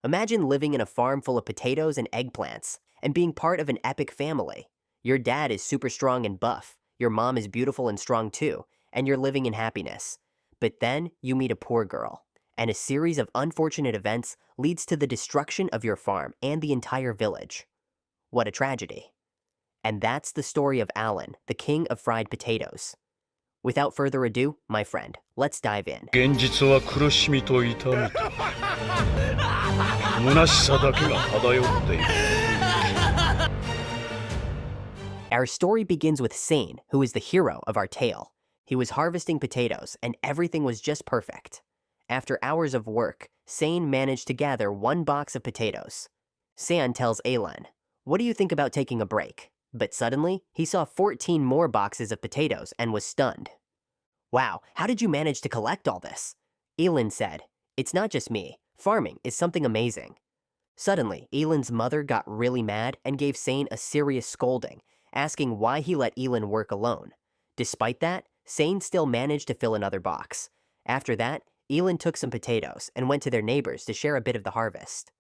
Imagine living in a farm full of potatoes and eggplants and being part of an epic family. Your dad is super strong and buff, your mom is beautiful and strong too, and you're living in happiness. But then you meet a poor girl, and a series of unfortunate events leads to the destruction of your farm and the entire village. What a tragedy. And that's the story of Alan, the king of fried potatoes. Without further ado, my friend, let's dive in. 現実は苦しみと痛みと虚しさだけが漂っている。 Our story begins with Sane, who is the hero of our tale. He was harvesting potatoes, and everything was just perfect. After hours of work, Sane managed to gather one box of potatoes. San tells Alan, "What do you think about taking a break?" But suddenly, he saw 14 more boxes of potatoes and was stunned. "Wow, how did you manage to collect all this?" Alan said, "It's not just me. Farming is something amazing." Suddenly, Alan's mother got really mad and gave Sane a serious scolding, asking why he let Alan work alone. Despite that, Sane still managed to fill another box. After that, Alan took some potatoes and went to their neighbors to share a bit of the harvest.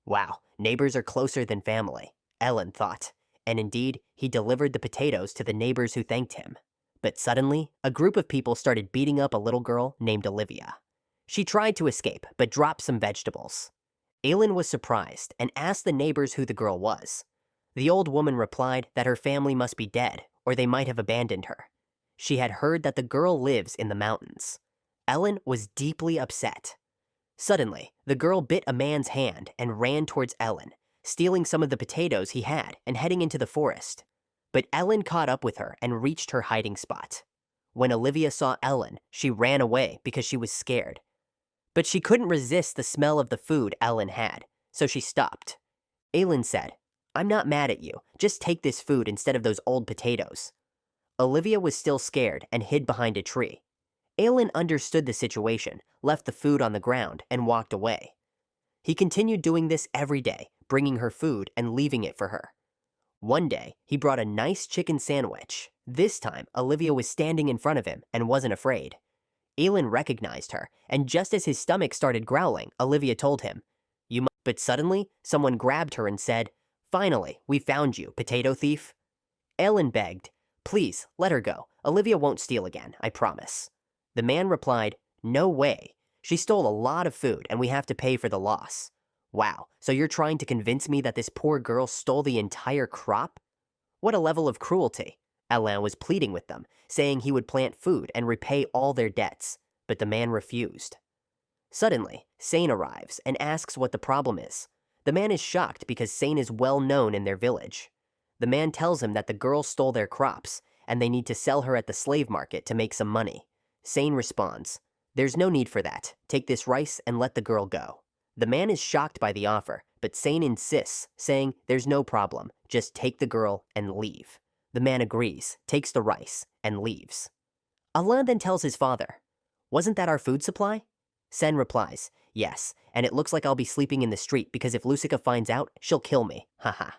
Wow, neighbors are closer than family, Alan thought, and indeed, he delivered the potatoes to the neighbors who thanked him. But suddenly, a group of people started beating up a little girl named Olivia. She tried to escape, but dropped some vegetables. Alan was surprised and asked the neighbors who the girl was. The old woman replied that her family must be dead, or they might have abandoned her. She had heard that the girl lives in the mountains. Ellen was deeply upset. Suddenly, the girl bit a man's hand and ran towards Ellen, stealing some of the potatoes he had and heading into the forest. But Ellen caught up with her and reached her hiding spot. When Olivia saw Ellen, she ran away because she was scared. But she couldn't resist the smell of the food Ellen had, so she stopped. Ellen said, "I'm not mad at you, just take this food instead of those old potatoes." Olivia was still scared and hid behind a tree. Ellen understood the situation, left the food on the ground, and walked away. He continued doing this every day, bringing her food and leaving it for her. One day, he brought a nice chicken sandwich. This time, Olivia was standing in front of him and wasn't afraid. Ellen recognized her, and just as his stomach started growling, Olivia told him, "You must..." But suddenly, someone grabbed her and said, "Finally, we found you, potato thief." Ellen begged, "Please, let her go. Olivia won't steal again, I promise." The man replied, "No way. She stole a lot of food and we have to pay for the loss." "Wow, so you're trying to convince me that this poor girl stole the entire crop? What a level of cruelty." Alain was pleading with them, saying he would plant food and repay all their debts, but the man refused. Suddenly, Sane arrives and asks what the problem is. The man is shocked because Sane is well known in their village. The man tells him that the girl stole their crops and they need to sell her at the slave market to make some money. Sane responds, "There's no need for that. Take this rice and let the girl go." The man is shocked by the offer, but Sane insists, saying there's no problem, just take the girl and leave. The man agrees, takes the rice, and leaves. Alain then tells his father, "Wasn't that our food supply?" Sen replies, "Yes, and it looks like I'll be sleeping in the street because if Lucica finds out, she'll kill me, haha."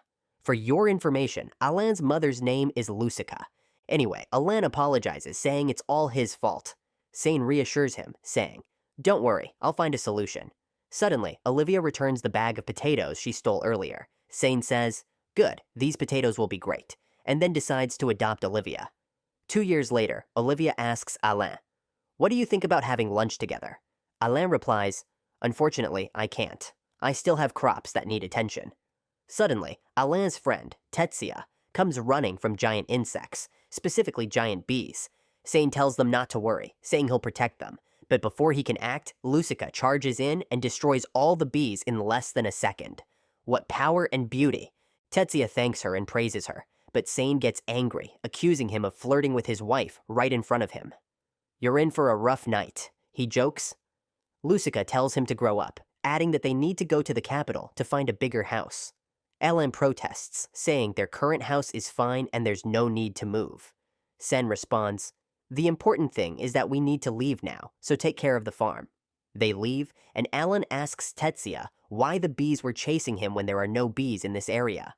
For your information, Alain's mother's name is Lucica. Anyway, Alain apologizes, saying it's all his fault. Sane reassures him, saying, "Don't worry, I'll find a solution." Suddenly, Olivia returns the bag of potatoes she stole earlier. Sane says, "Good, these potatoes will be great," and then decides to adopt Olivia. 2 years later, Olivia asks Alain, "What do you think about having lunch together?" Alain replies, "Unfortunately, I can't. I still have crops that need attention." Suddenly, Alain's friend, Tetsuya, comes running from giant insects, specifically giant bees. Sane tells them not to worry, saying he'll protect them. But before he can act, Lucica charges in and destroys all the bees in less than a second. What power and beauty! Tetsuya thanks her and praises her, but Sane gets angry, accusing him of flirting with his wife right in front of him. "You're in for a rough night," he jokes. Lucica tells him to grow up, adding that they need to go to the capital to find a bigger house. Ellen protests, saying their current house is fine and there's no need to move. Sen responds, "The important thing is that we need to leave now, so take care of the farm." They leave, and Alan asks Tetsuya why the bees were chasing him when there are no bees in this area.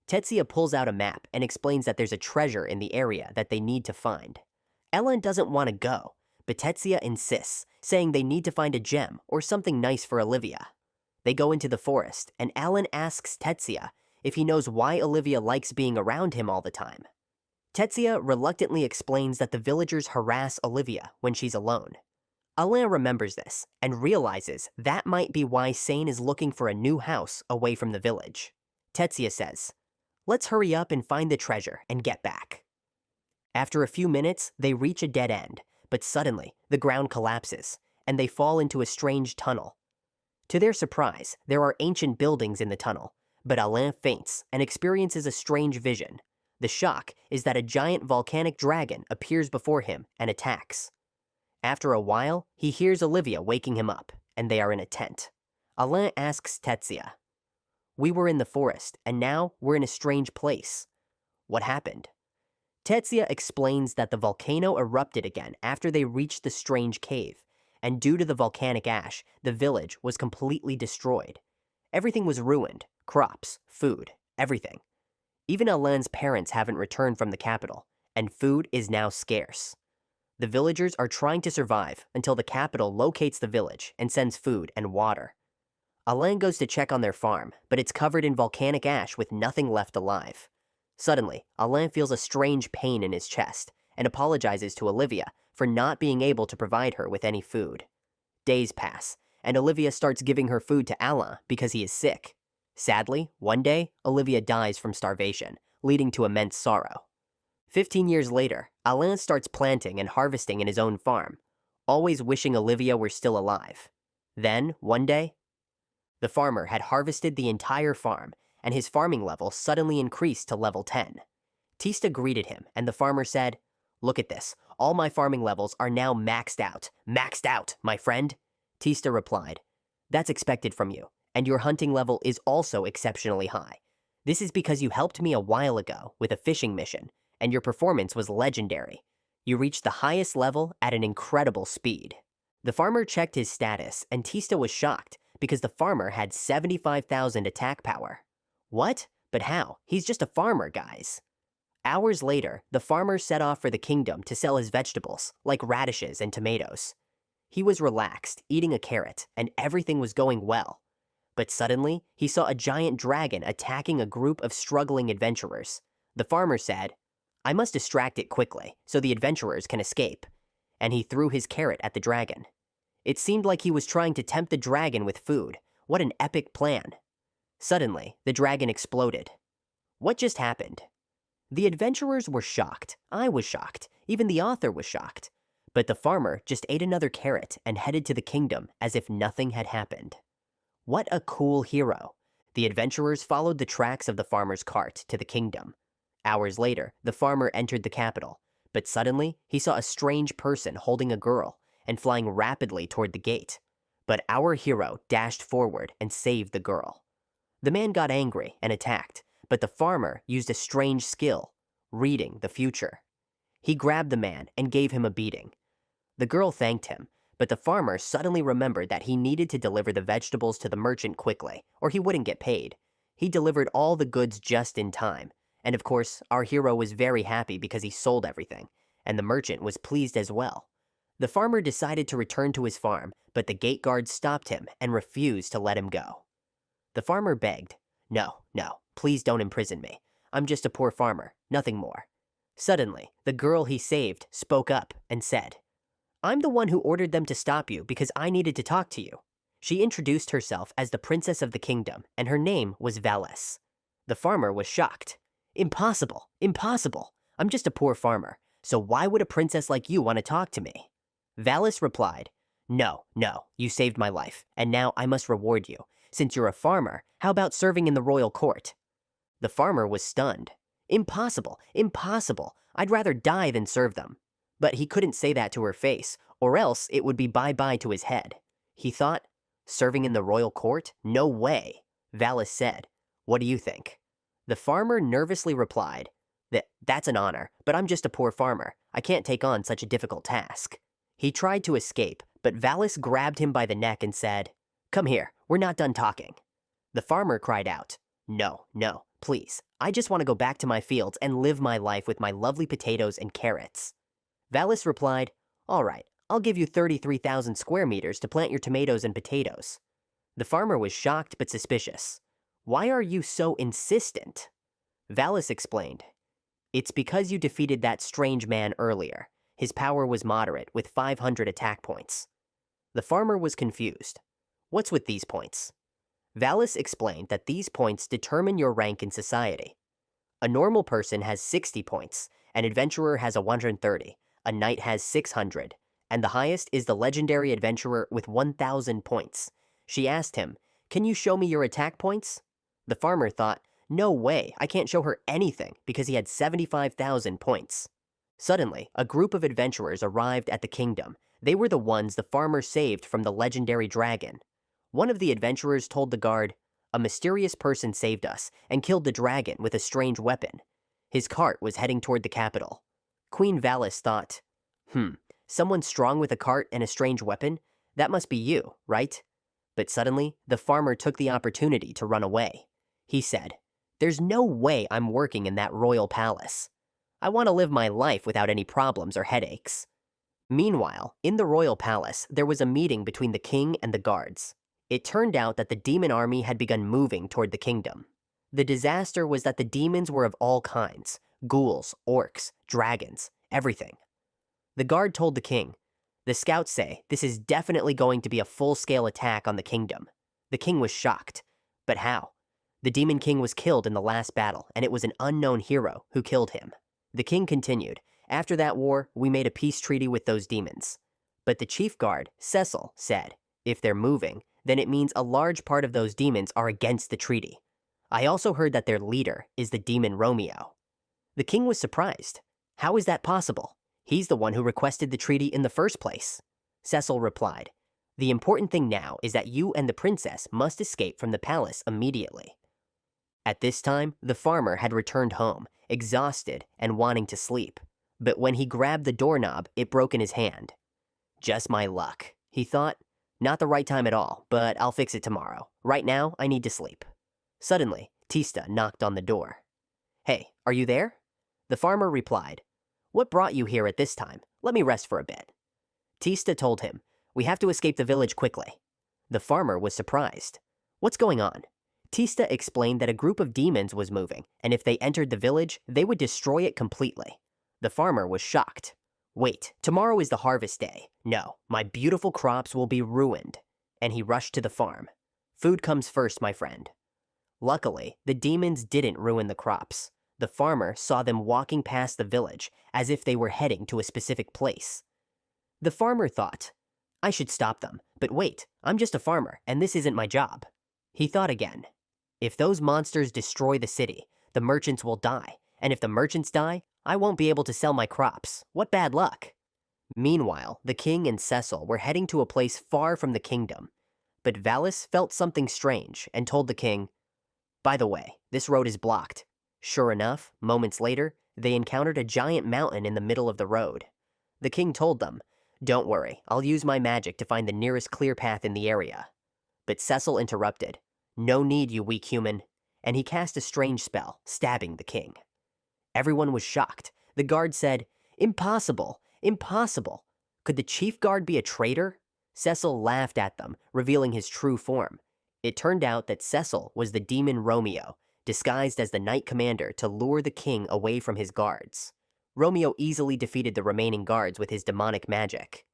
Tetsuya pulls out a map and explains that there's a treasure in the area that they need to find. Alan doesn't want to go, but Tetsuya insists, saying they need to find a gem or something nice for Olivia. They go into the forest, and Alan asks Tetsuya if he knows why Olivia likes being around him all the time. Tetsuya reluctantly explains that the villagers harass Olivia when she's alone. Alain remembers this and realizes that might be why Sane is looking for a new house away from the village. Tetsuya says, "Let's hurry up and find the treasure and get back." After a few minutes, they reach a dead end, but suddenly the ground collapses and they fall into a strange tunnel. To their surprise, there are ancient buildings in the tunnel, but Alain faints and experiences a strange vision. The shock is that a giant volcanic dragon appears before him and attacks. After a while, he hears Olivia waking him up, and they are in a tent. Alain asks Tetsuya, "We were in the forest, and now we're in a strange place. What happened?" Tetsuya explains that the volcano erupted again after they reached the strange cave, and due to the volcanic ash, the village was completely destroyed. Everything was ruined: crops, food, everything. Even Alain's parents haven't returned from the capital, and food is now scarce. The villagers are trying to survive until the capital locates the village and sends food and water. Alain goes to check on their farm, but it's covered in volcanic ash with nothing left alive. Suddenly, Alain feels a strange pain in his chest and apologizes to Olivia for not being able to provide her with any food. Days pass, and Olivia starts giving her food to Alain because he is sick. Sadly, one day, Olivia dies from starvation, leading to immense sorrow. 15 years later, Alain starts planting and harvesting in his own farm, always wishing Olivia were still alive. Then, one day, the farmer had harvested the entire farm, and his farming level suddenly increased to level 10. Tista greeted him, and the farmer said, "Look at this. All my farming levels are now maxed out. Maxed out, my friend." Tista replied, "That's expected from you, and your hunting level is also exceptionally high. This is because you helped me a while ago with a fishing mission, and your performance was legendary. You reached the highest level at an incredible speed." The farmer checked his status, and Tista was shocked because the farmer had 75,000 attack power. What? But how? He's just a farmer, guys. Hours later, the farmer set off for the kingdom to sell his vegetables, like radishes and tomatoes. He was relaxed, eating a carrot, and everything was going well. But suddenly, he saw a giant dragon attacking a group of struggling adventurers. The farmer said, "I must distract it quickly, so the adventurers can escape." And he threw his carrot at the dragon. It seemed like he was trying to tempt the dragon with food. What an epic plan. Suddenly, the dragon exploded. What just happened? The adventurers were shocked. I was shocked. Even the author was shocked. But the farmer just ate another carrot and headed to the kingdom as if nothing had happened. What a cool hero. The adventurers followed the tracks of the farmer's cart to the kingdom. Hours later, the farmer entered the capital, but suddenly he saw a strange person holding a girl and flying rapidly toward the gate. But our hero dashed forward and saved the girl. The man got angry and attacked, but the farmer used a strange skill, reading the future. He grabbed the man and gave him a beating. The girl thanked him, but the farmer suddenly remembered that he needed to deliver the vegetables to the merchant quickly, or he wouldn't get paid. He delivered all the goods just in time, and of course, our hero was very happy because he sold everything, and the merchant was pleased as well. The farmer decided to return to his farm, but the gate guard stopped him and refused to let him go. The farmer begged, No, please don't imprison me. I'm just a poor farmer, nothing more." Suddenly, the girl he saved spoke up and said, "I'm the one who ordered them to stop you because I needed to talk to you." She introduced herself as the princess of the kingdom, and her name was Valis. The farmer was shocked. Impossible. I'm just a poor farmer, so why would a princess like you want to talk to me?" Valis replied, No, you saved my life, and now I must reward you. Since you're a farmer, how about serving in the royal court?" The farmer was stunned. Impossible. I'd rather die than serve them." But he couldn't say that to her face, or else it would be bye-bye to his head. He thought, serving in the royal court? No way. Valis said, "What do you think?" The farmer nervously replied, That's an honor, but I'm just a poor farmer. I can't take on such a difficult task." He tried to escape, but Valis grabbed him by the neck and said, "Come here, we're not done talking." The farmer cried out, No, please. I just want to go back to my fields and live my life with my lovely potatoes and carrots." Valis replied, "All right, I'll give you 33,000 square meters to plant your tomatoes and potatoes." The farmer was shocked but suspicious. Why are you so insistent? Valis explained. It's because you defeated that strange man earlier. His power was moderate, with 500 attack points. The farmer was confused. What's with these points? Valis explained that these points determine your rank in society. A normal person has 60 points, an adventurer has 130, a knight has 600, and the highest is the legendary adventurer with 1,000 points. She asked him, "Can you show me your attack points?" The farmer thought, "No way, I can't show her anything," because he had 75,000 points. Suddenly, a group of adventurers arrived at the kingdom. They were the ones the farmer saved from the legendary dragon. One of the adventurers told the guard, "A mysterious person saved us and killed the dragon with a strange weapon." His cart was heading toward the capital. Queen Valis thought, someone strong with a cart and a strange weapon? That must be you, right? But suddenly, the farmer took the opportunity to run away. He said, "There's no way I'm working in that royal palace. I want to live my life without any problems or headaches." Meanwhile, in the royal palace, there was a meeting between the king and the guards. It turned out that the demon army had begun moving toward the kingdom. The disaster was that the demons were of all kinds: ghouls, orcs, dragons, everything. The guard told the king, "The scouts say this is definitely going to be a full-scale attack on the kingdom." The king was shocked. But how? The demon king was killed in the last battle, and it was an unknown hero who killed him. The king continued, "After that war, we made a peace treaty with those demons." But the chief guard, Cecil, said, "If they're moving, then it means a large part of those demons are against the treaty. I also heard that their leader is the demon Romeo." The king was surprised. How is that possible? He's the one who requested the treaty in the first place. Cecil replied, "The important thing now is that you and the princess must escape from the palace immediately." At this time, the farmer had returned home, exhausted and wanting to sleep. But when he grabbed the doorknob, it broke in his hand. "Just my luck," he thought. "Not the right time at all, but I'll fix it tomorrow. Right now, I need to sleep." Suddenly, Tista knocked on the door. "Hey, are you there?" The farmer replied, "What brought you here at this time? Let me rest for a bit." Tista told him, "We have to escape the village quickly." The farmer was surprised. "What's going on?" Tista explained that a group of demons was moving, and if they entered the village, they would destroy it completely. The farmer was shocked. "Wait, tomorrow is the harvest day. No, my beautiful crops will be ruined." And he rushed to the farm. "Food comes first, my friend." Luckily, the demons didn't ruin the crops. The farmer saw them walking past the village as if they were heading to a specific place. The farmer thought, "I should stop them, but wait, I'm just a farmer and this isn't my job." He thought again, "If those monsters destroy the city, the merchants will die, and if the merchants die, I won't be able to sell my crops. What bad luck." Meanwhile, the king and Cecil were heading to a place far from the kingdom. But Valis felt something strange and told the king, "By the way, this road is blocked." Sure enough, moments later, they encountered a giant mountain in the middle of the road. The king told them, "Don't worry, I'll use my magic to find the nearest clear path in the area." But Cecil interrupted, "No need, you weak human," and he cast a strange spell, stabbing the king. Everyone was shocked. The guard said, "Impossible, impossible. Could the chief guard be a traitor?" Cecil laughed at them, revealing his true form. It turned out that Cecil was the demon Romeo, disguised as the knight commander to lure the king away from his guards. Romeo easily defeated the remaining guards with his demonic magic.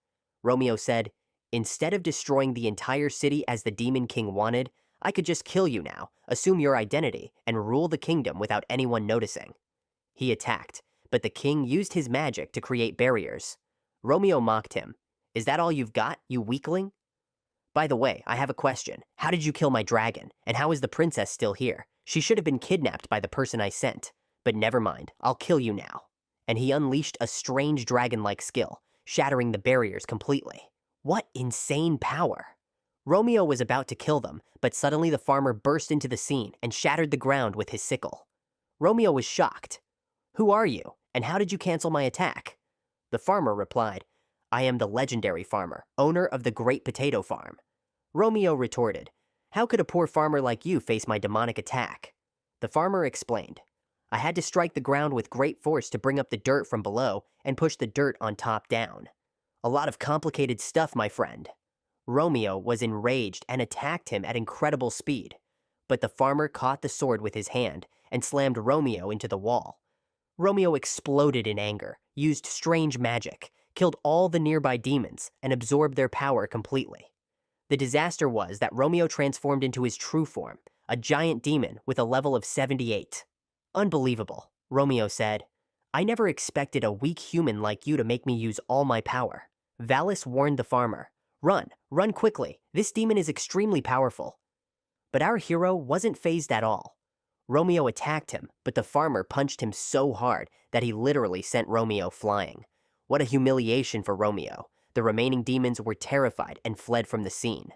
Romeo said, "Instead of destroying the entire city as the demon king wanted, I could just kill you now, assume your identity, and rule the kingdom without anyone noticing." He attacked, but the king used his magic to create barriers. Romeo mocked him. "Is that all you've got, you weakling? By the way, I have a question. How did you kill my dragon? And how is the princess still here? She should have been kidnapped by the person I sent. But never mind, I'll kill you now." And he unleashed a strange dragon-like skill, shattering the barriers completely. What insane power! Romeo was about to kill them, but suddenly the farmer burst into the scene and shattered the ground with his sickle. Romeo was shocked. "Who are you, and how did you cancel my attack?" The farmer replied, "I am the legendary farmer, owner of the Great Potato Farm." Romeo retorted, "How could a poor farmer like you face my demonic attack?" The farmer explained, "I had to strike the ground with great force to bring up the dirt from below and push the dirt on top down. A lot of complicated stuff, my friend." Romeo was enraged and attacked him at incredible speed. But the farmer caught the sword with his hand and slammed Romeo into the wall. Romeo exploded in anger, used strange magic, killed all the nearby demons, and absorbed their power completely. The disaster was that Romeo transformed into his true form, a giant demon with a level of 78. Unbelievable, Romeo said. I never expected a weak human like you to make me use all my power. Valis warned the farmer. Run quickly, this demon is extremely powerful. But our hero wasn't fazed at all. Romeo attacked him, but the farmer punched him so hard that he literally sent Romeo flying. What a humiliation for Romeo. The remaining demons were terrified and fled from the scene.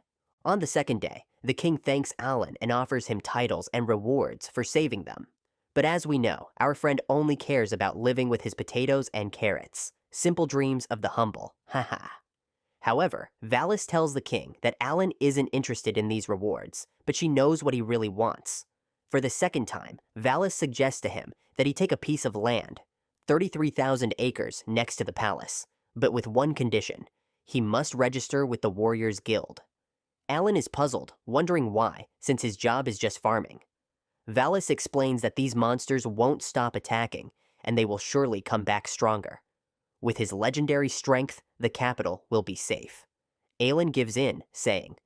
On the second day, the king thanks Alan and offers him titles and rewards for saving them. But as we know, our friend only cares about living with his potatoes and carrots. Simple dreams of the humble, haha. However, Valis tells the king that Alan isn't interested in these rewards, but she knows what he really wants. For the second time, Valis suggests to him that he take a piece of land, 33,000 acres next to the palace, but with one condition. He must register with the Warriors Guild. Alan is puzzled, wondering why, since his job is just farming. Valis explains that these monsters won't stop attacking, and they will surely come back stronger. With his legendary strength, the capital will be safe. Alan gives in, saying,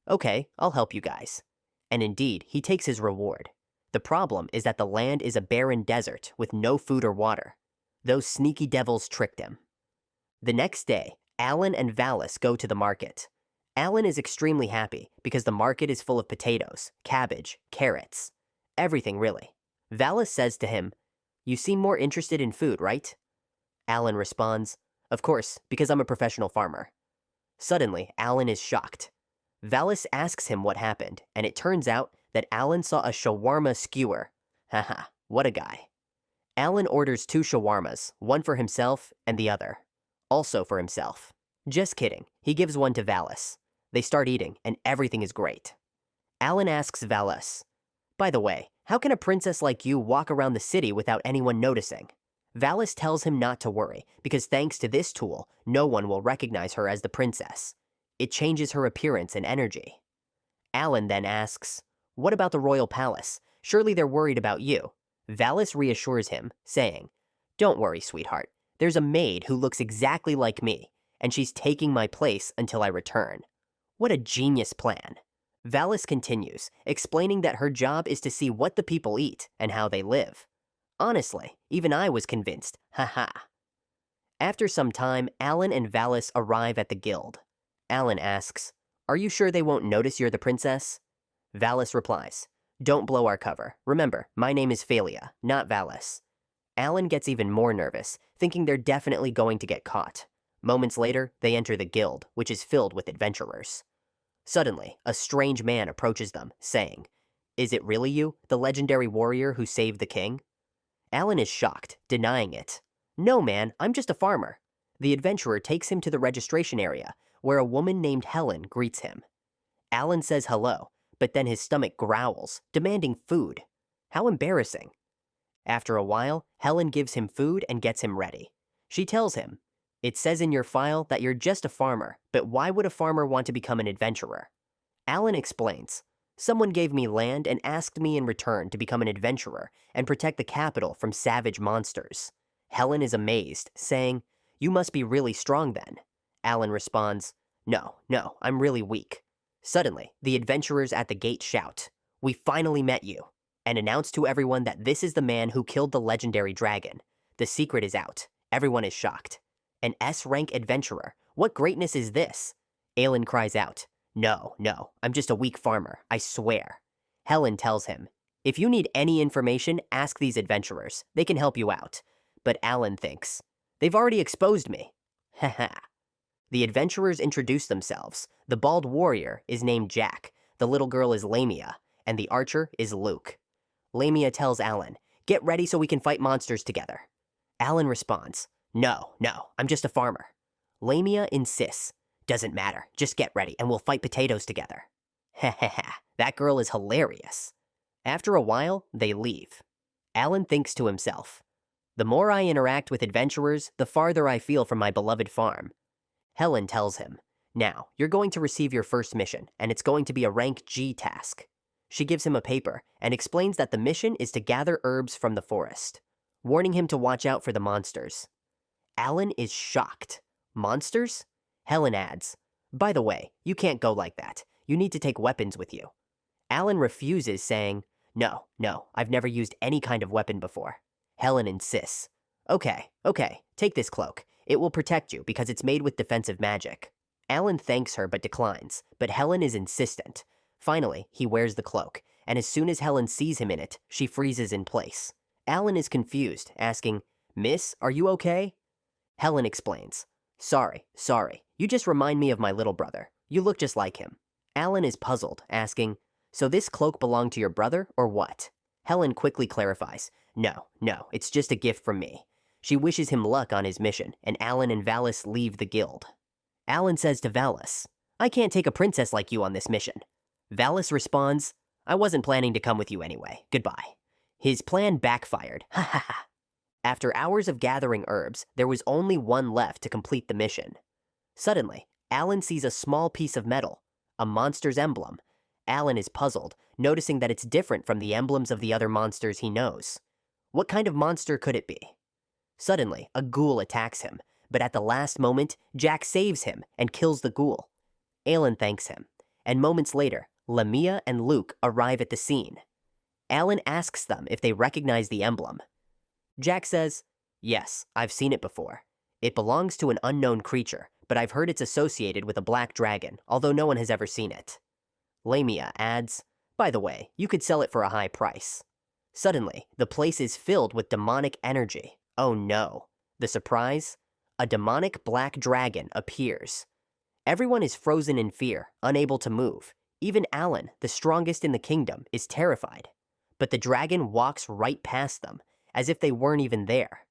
"Okay, I'll help you guys." And indeed, he takes his reward. The problem is that the land is a barren desert with no food or water. Those sneaky devils tricked him. The next day, Alan and Valis go to the market. Alan is extremely happy because the market is full of potatoes, cabbage, carrots. Everything, really. Valis says to him, "You seem more interested in food, right?" Alan responds, "Of course, because I'm a professional farmer." Suddenly, Alan is shocked. Valis asks him what happened, and it turns out that Alan saw a shawarma skewer. Haha, what a guy. Alan orders 2 shawarmas, one for himself and the other also for himself. Just kidding, he gives one to Valis. They start eating, and everything is great. Alan asks Valis, "By the way, how can a princess like you walk around the city without anyone noticing?" Valis tells him not to worry, because thanks to this tool, no one will recognize her as the princess. It changes her appearance and energy. Alan then asks, "What about the royal palace? Surely they're worried about you." Valis reassures him, saying, "Don't worry, sweetheart. There's a maid who looks exactly like me, and she's taking my place until I return." What a genius plan. Valis continues, explaining that her job is to see what the people eat and how they live. Honestly, even I was convinced, haha. After some time, Alan and Valis arrive at the guild. Alan asks, "Are you sure they won't notice you're the princess?" Valis replies, "Don't blow our cover. Remember, my name is Phalia, not Valis." Alan gets even more nervous, thinking they're definitely going to get caught. Moments later, they enter the guild, which is filled with adventurers. Suddenly, a strange man approaches them, saying, "Is it really you, the legendary warrior who saved the king?" Alan is shocked, denying it. "No, man, I'm just a farmer." The adventurer takes him to the registration area, where a woman named Helen greets him. Alan says hello, but then his stomach growls, demanding food. How embarrassing. After a while, Helen gives him food and gets him ready. She tells him, "It says in your file that you're just a farmer, but why would a farmer want to become an adventurer?" Alan explains, "Someone gave me land and asked me in return to become an adventurer and protect the capital from savage monsters." Helen is amazed, saying, "You must be really strong then." Alan responds, No, I'm really weak." Suddenly, the adventurers at the gate shout, "We finally met you," and announce to everyone that this is the man who killed the legendary dragon. The secret is out. Everyone is shocked. An S-rank adventurer. What greatness is this? Alan cries out, No, I'm just a weak farmer, I swear." Helen tells him, "If you need any information, ask these adventurers. They can help you out." But Alan thinks, "They've already exposed me." Haha. The adventurers introduce themselves. The bald warrior is named Jack, the little girl is Lamia, and the archer is Luke. Lamia tells Alan, "Get ready so we can fight monsters together." Alan responds, No, I'm just a farmer." Lamia insists, "Doesn't matter, just get ready and we'll fight potatoes together." Hahaha, that girl is hilarious. After a while, they leave. Alan thinks to himself, "The more I interact with adventurers, the farther I feel from my beloved farm." Helen tells him, Now, you're going to receive your first mission, and it's going to be a rank G task. She gives him a paper and explains that the mission is to gather herbs from the forest, warning him to watch out for the monsters. Alan is shocked. Monsters? Helen adds, "By the way, you can't go like that. You need to take weapons with you." Alan refuses, saying, No, I've never used any kind of weapon before." Helen insists, Okay, take this cloak. It will protect you because it's made with defensive magic." Alan thanks her but declines, but Helen is insistent. Finally, he wears the cloak, and as soon as Helen sees him in it, she freezes in place. Alan is confused, asking, "Miss, are you okay?" Helen explains, Sorry, you just remind me of my little brother. You look just like him." Alan is puzzled, asking, "So this cloak belonged to your brother, or what?" Helen quickly clarifies, No, it's just a gift from me." She wishes him luck on his mission, and Alan and Valis leave the guild. Alan says to Valis, "I can't take a princess like you on this mission." Valis responds, "I wasn't planning to come with you anyway. Goodbye." His plan backfired. Ha ha ha. After hours of gathering herbs, there was only one left to complete the mission. Suddenly, Alan sees a small piece of metal, a monster's emblem. Alan is puzzled, noticing that it's different from the emblems of the other monsters he knows. What kind of monster could it be? Suddenly, a ghoul attacks him, but at the last moment, Jack saves him and kills the ghoul. Alan thanks him, and moments later, Lamia and Luke arrive at the scene. Alan asks them if they recognize the emblem. Jack says, "Yes, I've seen it before. It belongs to an unknown creature, but I've heard it's associated with a black dragon, although no one has ever seen it." Lamia adds, "By the way, you could sell it for a high price." Suddenly, the place is filled with demonic energy. Oh no. The surprise? A demonic black dragon appears. Everyone is frozen in fear, unable to move. Even Alan, the strongest in the kingdom, is terrified. But the dragon walks right past them, as if they weren't even there.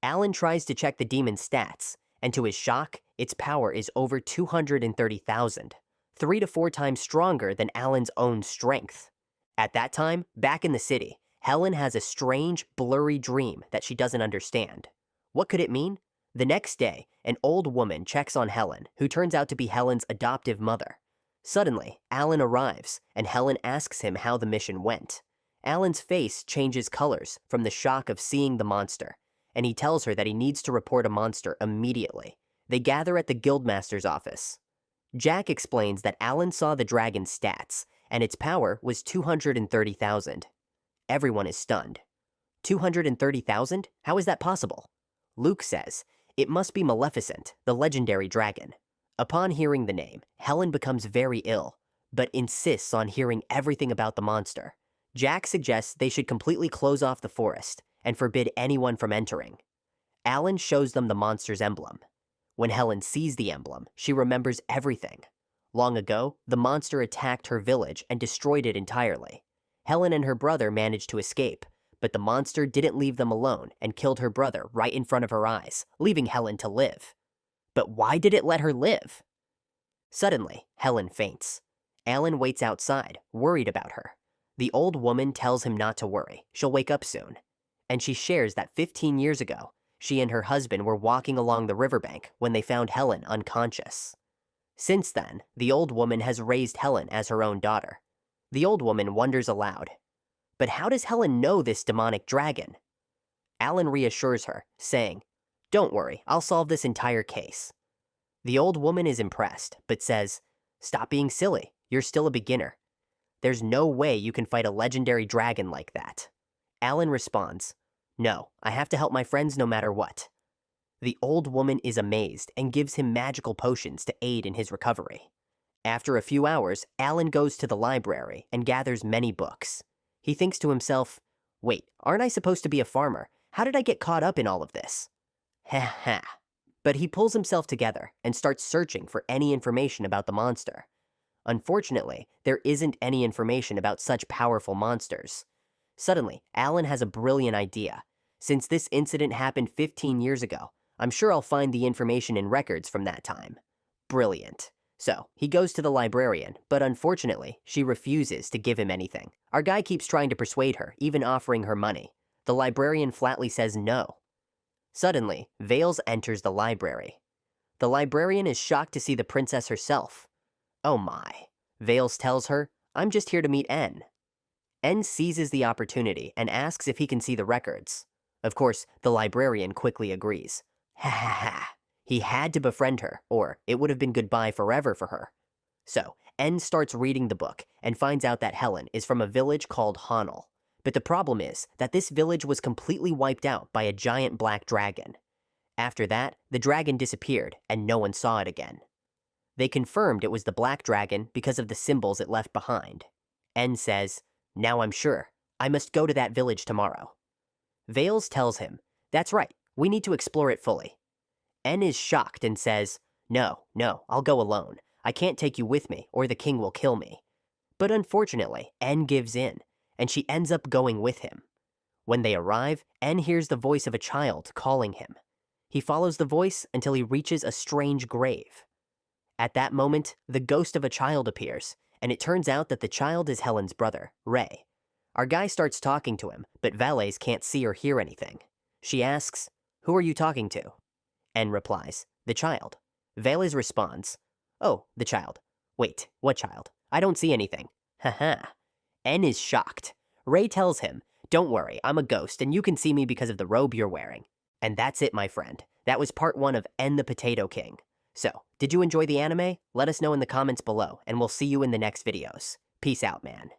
Alan tries to check the demon's stats, and to his shock, its power is over 230,000, 3 to 4 times stronger than Alan's own strength. At that time, back in the city, Helen has a strange, blurry dream that she doesn't understand. What could it mean? The next day, an old woman checks on Helen, who turns out to be Helen's adoptive mother. Suddenly, Alan arrives, and Helen asks him how the mission went. Alan's face changes colors from the shock of seeing the monster, and he tells her that he needs to report a monster immediately. They gather at the guildmaster's office. Jack explains that Alan saw the dragon's stats, and its power was 230,000. Everyone is stunned. 230,000? How is that possible? Luke says, it must be Maleficent, the legendary dragon. Upon hearing the name, Helen becomes very ill, but insists on hearing everything about the monster. Jack suggests they should completely close off the forest and forbid anyone from entering. Alan shows them the monster's emblem. When Helen sees the emblem, she remembers everything. Long ago, the monster attacked her village and destroyed it entirely. Helen and her brother managed to escape, but the monster didn't leave them alone and killed her brother right in front of her eyes, leaving Helen to live. But why did it let her live? Suddenly, Helen faints. Alan waits outside, worried about her. The old woman tells him not to worry, she'll wake up soon. And she shares that 15 years ago, she and her husband were walking along the riverbank when they found Helen unconscious. Since then, the old woman has raised Helen as her own daughter. The old woman wonders aloud, but how does Helen know this demonic dragon? Alan reassures her, saying, "Don't worry, I'll solve this entire case." The old woman is impressed, but says, "Stop being silly, you're still a beginner. There's no way you can fight a legendary dragon like that." Alan responds, "No, I have to help my friends no matter what." The old woman is amazed and gives him magical potions to aid in his recovery. After a few hours, Alan goes to the library and gathers many books. He thinks to himself, "Wait, aren't I supposed to be a farmer? How did I get caught up in all of this?" Ha ha. But he pulls himself together and starts searching for any information about the monster. Unfortunately, there isn't any information about such powerful monsters. Suddenly, Alan has a brilliant idea. Since this incident happened 15 years ago, I'm sure I'll find the information in records from that time. Brilliant. So, he goes to the librarian, but unfortunately, she refuses to give him anything. Our guy keeps trying to persuade her, even offering her money. The librarian flatly says no. Suddenly, Vales enters the library. The librarian is shocked to see the princess herself. Oh my. Vales tells her, I'm just here to meet N. N seizes the opportunity and asks if he can see the records. Of course, the librarian quickly agrees. Ha ha ha. He had to befriend her, or it would have been goodbye forever for her. So, N starts reading the book and finds out that Helen is from a village called Honel. But the problem is that this village was completely wiped out by a giant black dragon. After that, the dragon disappeared and no one saw it again. They confirmed it was the black dragon because of the symbols it left behind. N says, now I'm sure. I must go to that village tomorrow. Vales tells him, that's right, we need to explore it fully. N is shocked and says, no, I'll go alone. I can't take you with me or the king will kill me. But unfortunately, N gives in, and she ends up going with him. When they arrive, N hears the voice of a child calling him. He follows the voice until he reaches a strange grave. At that moment, the ghost of a child appears, and it turns out that the child is Helen's brother, Ray. Our guy starts talking to him, but Valets can't see or hear anything. She asks, who are you talking to? N replies, the child. Valets responds, oh, the child. Wait, what child? I don't see anything. Haha. N is shocked. Ray tells him, don't worry, I'm a ghost and you can see me because of the robe you're wearing. And that's it, my friend. That was part 1 of N the Potato King. So, did you enjoy the anime? Let us know in the comments below, and we'll see you in the next videos. Peace out, man.